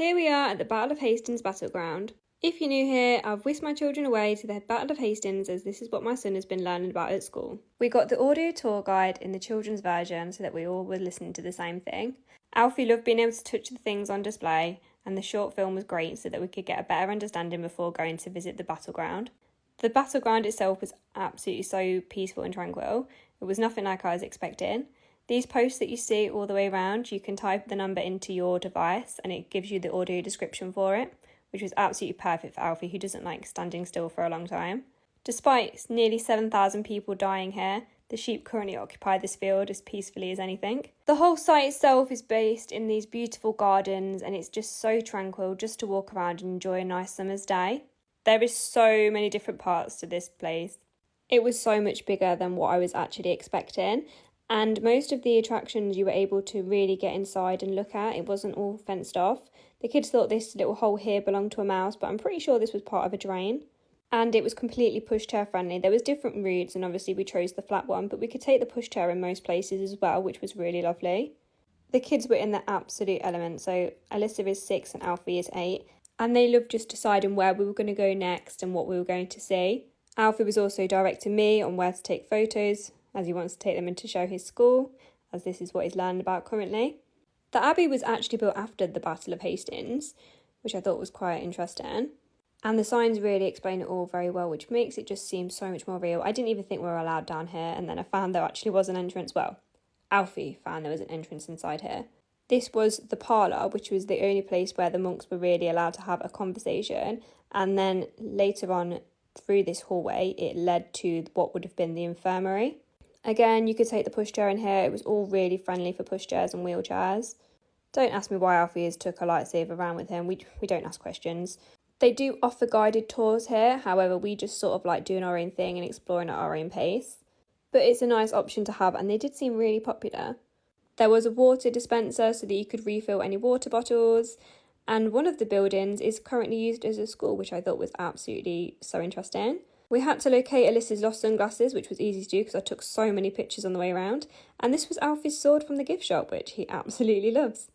Here we are at the Battle of Hastings battleground. If you're new here, I've whisked my children away to the Battle of Hastings as this is what my son has been learning about at school. We got the audio tour guide in the children's version so that we all were listening to the same thing. Alfie loved being able to touch the things on display, and the short film was great so that we could get a better understanding before going to visit the battleground. The battleground itself was absolutely so peaceful and tranquil. It was nothing like I was expecting. These posts that you see all the way around, you can type the number into your device and it gives you the audio description for it, which was absolutely perfect for Alfie, who doesn't like standing still for a long time. Despite nearly 7,000 people dying here, the sheep currently occupy this field as peacefully as anything. The whole site itself is based in these beautiful gardens and it's just so tranquil just to walk around and enjoy a nice summer's day. There is so many different parts to this place. It was so much bigger than what I was actually expecting. And most of the attractions you were able to really get inside and look at. It wasn't all fenced off. The kids thought this little hole here belonged to a mouse, but I'm pretty sure this was part of a drain. And it was completely pushchair friendly. There was different routes and obviously we chose the flat one, but we could take the pushchair in most places as well, which was really lovely. The kids were in their absolute element. So Alyssa is 6 and Alfie is 8. And they loved just deciding where we were going to go next and what we were going to see. Alfie was also directing me on where to take photos, as he wants to take them in to show his school, as this is what he's learned about currently. The Abbey was actually built after the Battle of Hastings, which I thought was quite interesting. And the signs really explain it all very well, which makes it just seem so much more real. I didn't even think we were allowed down here, and then I found there actually was an entrance. Well, Alfie found there was an entrance inside here. This was the parlour, which was the only place where the monks were really allowed to have a conversation. And then later on, through this hallway, it led to what would have been the infirmary. Again, you could take the pushchair in here. It was all really friendly for pushchairs and wheelchairs. Don't ask me why Alfie has took a lightsaber around with him. We don't ask questions. They do offer guided tours here. However, we just sort of like doing our own thing and exploring at our own pace. But it's a nice option to have and they did seem really popular. There was a water dispenser so that you could refill any water bottles. And one of the buildings is currently used as a school, which I thought was absolutely so interesting. We had to locate Alyssa's lost sunglasses, which was easy to do because I took so many pictures on the way around. And this was Alfie's sword from the gift shop, which he absolutely loves.